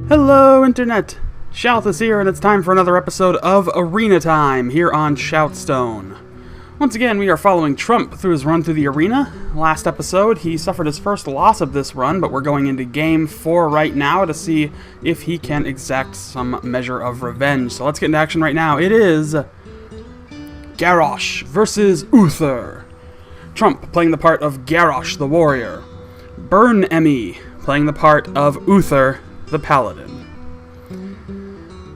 Hello, Internet! Shout is here, and it's time for another episode of Arena Time here on ShoutStone. Once again, we are following Trump through his run through the arena. Last episode, he suffered his first loss of this run, but we're going into Game 4 right now to see if he can exact some measure of revenge. So let's get into action right now. It is Garrosh versus Uther. Trump playing the part of Garrosh the Warrior. Burn Emmy playing the part of Uther the Paladin.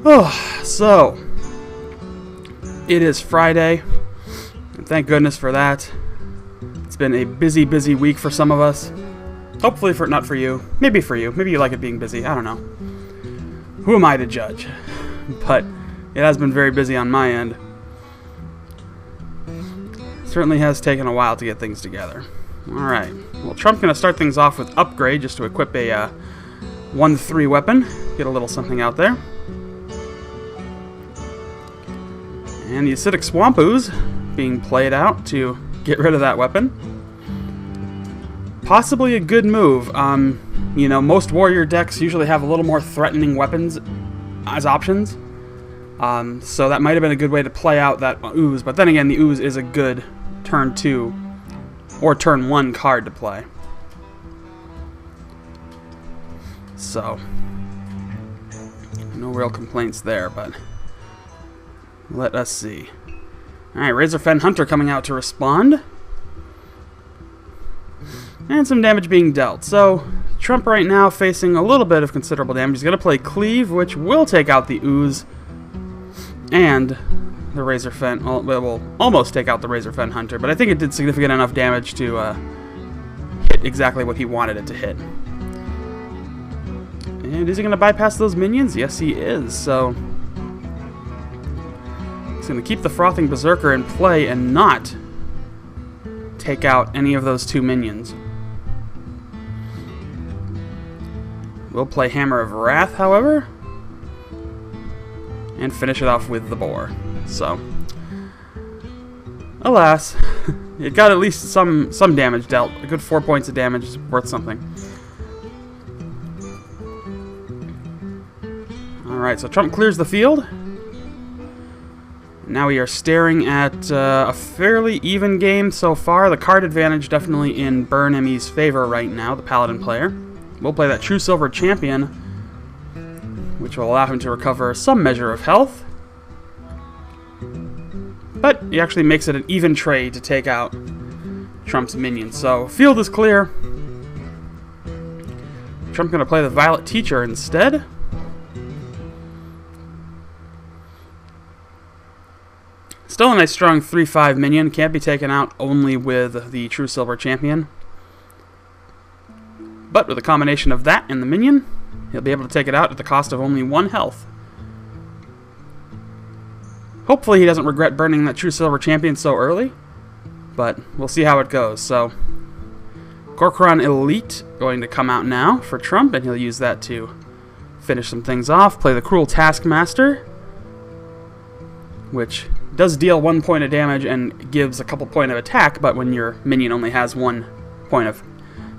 Oh, so it is Friday, and thank goodness for that. It's been a busy week for some of us. Hopefully not for you. Maybe for you. Maybe you like it being busy. I don't know. Who am I to judge? But it has been very busy on my end. Certainly has taken a while to get things together. Alright. Well, Trump's going to start things off with Upgrade just to equip a 1-3 weapon. Get a little something out there. And the Acidic Swamp Ooze being played out to get rid of that weapon. Possibly a good move. You know, most warrior decks usually have a little more threatening weapons as options. So that might have been a good way to play out that Ooze. But then again, the Ooze is a good turn 2 or turn 1 card to play. So, no real complaints there, but let us see. Alright, Razorfen Hunter coming out to respond. And some damage being dealt. So, Trump right now facing a little bit of considerable damage. He's going to play Cleave, which will take out the Ooze. And the Razorfen, well, it will almost take out the Razorfen Hunter, but I think it did significant enough damage to hit exactly what he wanted it to hit. And is he going to bypass those minions? Yes, he is. So he's going to keep the Frothing Berserker in play and not take out any of those 2 minions. We'll play Hammer of Wrath, however, and finish it off with the Boar. So, alas, it got at least some damage dealt. A good 4 points of damage is worth something. Alright, so Trump clears the field. Now we are staring at a fairly even game so far. The card advantage definitely in Burn Emmy's favor right now, the Paladin player. We'll play that True Silver Champion, which will allow him to recover some measure of health. But he actually makes it an even trade to take out Trump's minions. So, field is clear. Trump's going to play the Violet Teacher instead. Still a nice strong 3-5 minion. Can't be taken out only with the True Silver Champion. But with a combination of that and the minion, he'll be able to take it out at the cost of only 1 health. Hopefully he doesn't regret burning that True Silver Champion so early, but we'll see how it goes. So, Gorkron Elite going to come out now for Trump, and he'll use that to finish some things off. Play the Cruel Taskmaster, which does deal 1 point of damage and gives a couple point of attack, but when your minion only has 1 point of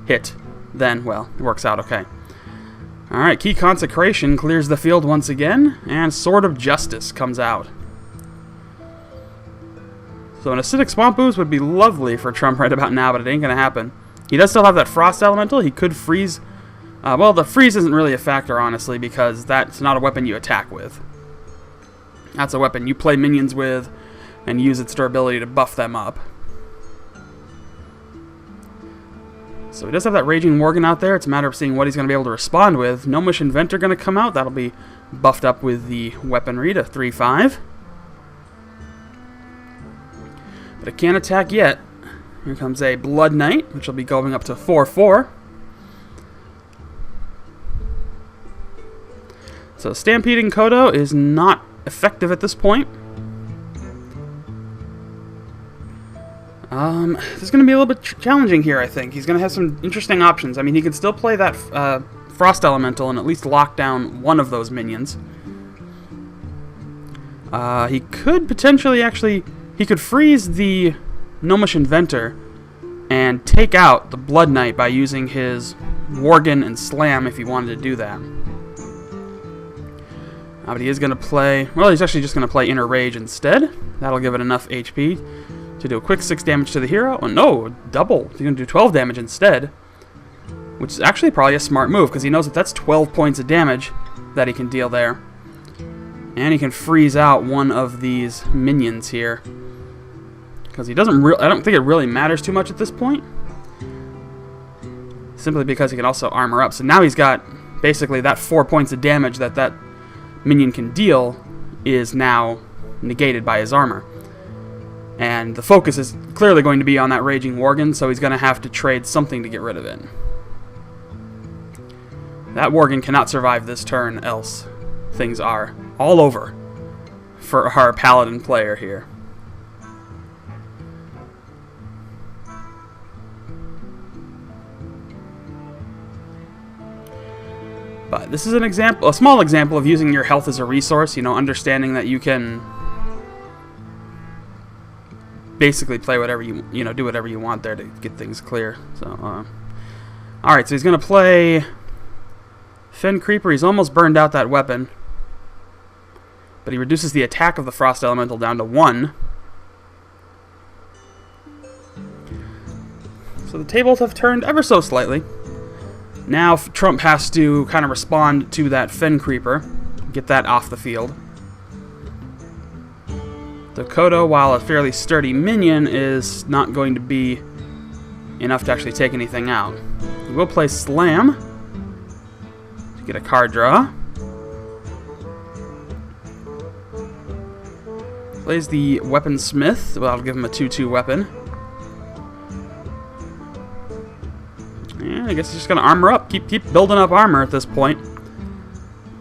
hit, then, well, it works out okay. Alright, Key Consecration clears the field once again, and Sword of Justice comes out. So an Acidic Swamp Ooze would be lovely for Trump right about now, but it ain't going to happen. He does still have that Frost Elemental. He could freeze. Well, the freeze isn't really a factor, honestly, because that's not a weapon you attack with. That's a weapon you play minions with and use its durability to buff them up. So he does have that Raging Worgen out there. It's a matter of seeing what he's going to be able to respond with. Gnomish Inventor going to come out. That'll be buffed up with the weaponry to 3-5. But it can't attack yet. Here comes a Blood Knight, which will be going up to 4-4. So Stampeding Kodo is not effective at this point. This is going to be a little bit challenging here, I think. He's going to have some interesting options. I mean, he could still play that Frost Elemental and at least lock down one of those minions. He could potentially actually... He could freeze the Gnomish Inventor and take out the Blood Knight by using his Worgen and Slam if he wanted to do that. But he is going to play... Well, he's actually just going to play Inner Rage instead. That'll give it enough HP to do a quick 6 damage to the hero. Oh, no, double. He's going to do 12 damage instead. Which is actually probably a smart move, because he knows that that's 12 points of damage that he can deal there. And he can freeze out one of these minions here. Because he doesn't I don't think it really matters too much at this point. Simply because he can also armor up. So now he's got basically that 4 points of damage that minion can deal is now negated by his armor. And the focus is clearly going to be on that Raging Worgen, so he's going to have to trade something to get rid of it. That Worgen cannot survive this turn, else things are all over for our Paladin player here. But this is an example, a small example of using your health as a resource, you know, understanding that you can basically play whatever you know, do whatever you want there to get things clear. So, alright, so he's going to play Fen Creeper. He's almost burned out that weapon, but he reduces the attack of the Frost Elemental down to 1. So the tables have turned ever so slightly. Now Trump has to kind of respond to that Fen Creeper, get that off the field. The Kodo, while a fairly sturdy minion, is not going to be enough to actually take anything out. He will play Slam to get a card draw. Plays the Weaponsmith. Well, I'll give him a 2/2 weapon. Yeah, I guess he's just going to armor up. Keep building up armor at this point.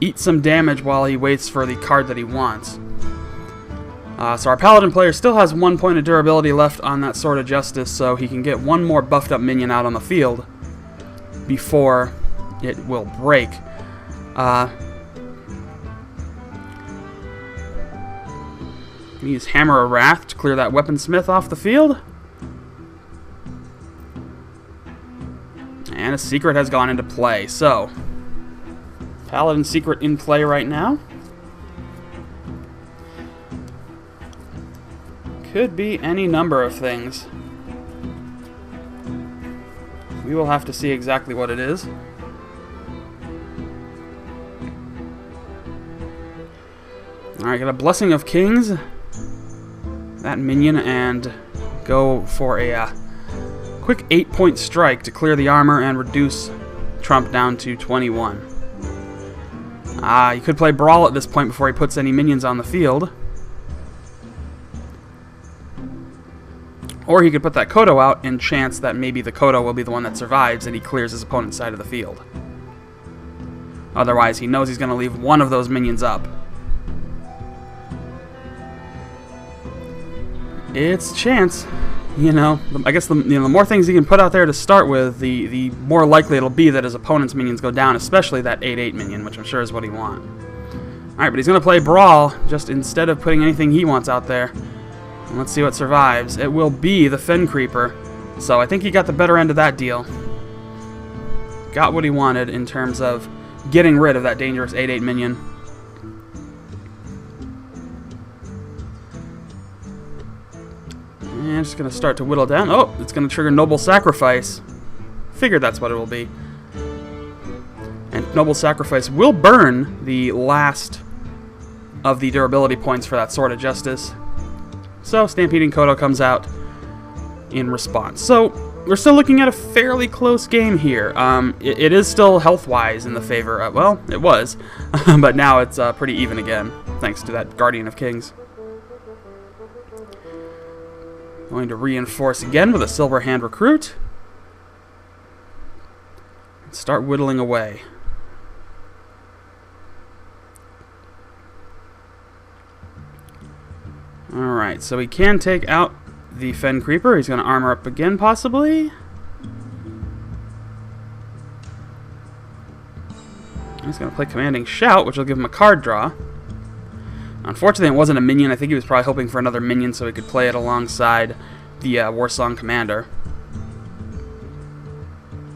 Eat some damage while he waits for the card that he wants. So our Paladin player still has 1 point of durability left on that Sword of Justice, so he can get one more buffed up minion out on the field before it will break. Use Hammer of Wrath to clear that Weaponsmith off the field. And a secret has gone into play. So, Paladin secret in play right now. Could be any number of things. We will have to see exactly what it is. Alright, got a Blessing of Kings. That minion, and go for a quick 8-point strike to clear the armor and reduce Trump down to 21. You could play Brawl at this point before he puts any minions on the field. Or he could put that Kodo out and chance that maybe the Kodo will be the one that survives and he clears his opponent's side of the field. Otherwise, he knows he's going to leave one of those minions up. It's a chance. You know, I guess the more things he can put out there to start with, the more likely it'll be that his opponent's minions go down, especially that 8/8 minion, which I'm sure is what he wants. Alright, but he's going to play Brawl, just instead of putting anything he wants out there. And let's see what survives. It will be the Fen Creeper, so I think he got the better end of that deal. Got what he wanted in terms of getting rid of that dangerous 8/8 minion. And just going to start to whittle down. Oh, it's going to trigger Noble Sacrifice. Figured that's what it will be. And Noble Sacrifice will burn the last of the durability points for that Sword of Justice. So, Stampeding Kodo comes out in response. So, we're still looking at a fairly close game here. It is still health-wise in the favor of, well, it was. But now it's pretty even again, thanks to that Guardian of Kings. Going to reinforce again with a Silver Hand Recruit. And start whittling away. Alright, so he can take out the Fen Creeper. He's going to armor up again, possibly. He's going to play Commanding Shout, which will give him a card draw. Unfortunately, it wasn't a minion. I think he was probably hoping for another minion so he could play it alongside the Warsong Commander.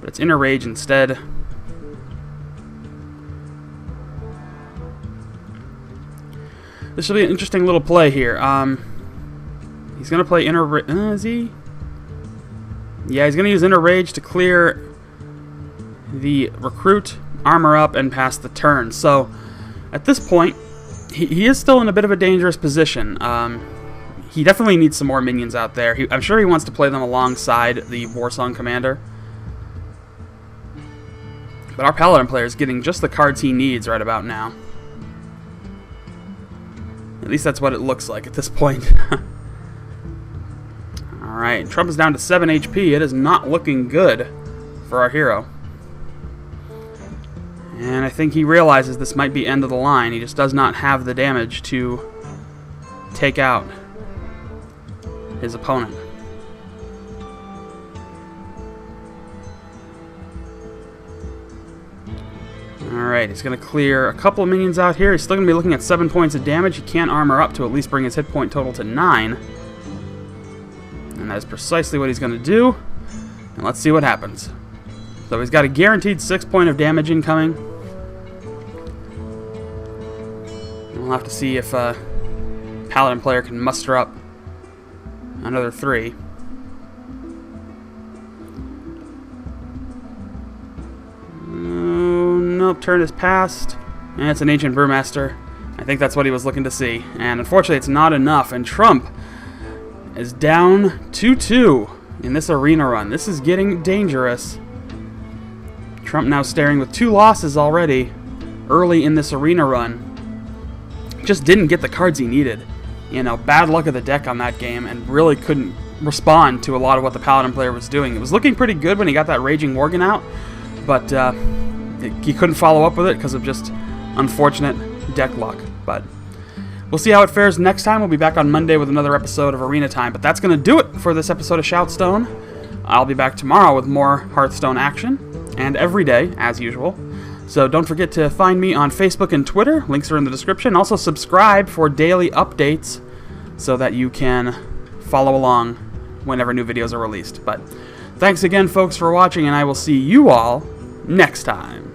But it's Inner Rage instead. This should be an interesting little play here. He's going to play Inner... is he? Yeah, he's going to use Inner Rage to clear the Recruit, armor up, and pass the turn. So, at this point, he is still in a bit of a dangerous position. He definitely needs some more minions out there. I'm sure he wants to play them alongside the Warsong Commander. But our Paladin player is getting just the cards he needs right about now. At least that's what it looks like at this point. Alright, Trump is down to 7 HP. It is not looking good for our hero. And I think he realizes this might be end of the line. He just does not have the damage to take out his opponent. Alright, he's going to clear a couple of minions out here. He's still going to be looking at 7 points of damage. He can armor up to at least bring his hit point total to 9. And that is precisely what he's going to do. And let's see what happens. So he's got a guaranteed 6 point of damage incoming. And we'll have to see if Paladin player can muster up another 3. Nope, turn is passed. And it's an Ancient Brewmaster. I think that's what he was looking to see. And unfortunately, it's not enough. And Trump is down 2-2 in this arena run. This is getting dangerous. Trump now staring with 2 losses already early in this arena run. Just didn't get the cards he needed. You know, bad luck of the deck on that game, and really couldn't respond to a lot of what the Paladin player was doing. It was looking pretty good when he got that Raging Worgen out, but he couldn't follow up with it because of just unfortunate deck luck. But we'll see how it fares next time. We'll be back on Monday with another episode of Arena Time. But that's going to do it for this episode of ShoutStone. I'll be back tomorrow with more Hearthstone action, and every day, as usual. So don't forget to find me on Facebook and Twitter. Links are in the description. Also subscribe for daily updates so that you can follow along whenever new videos are released. But thanks again, folks, for watching, and I will see you all next time.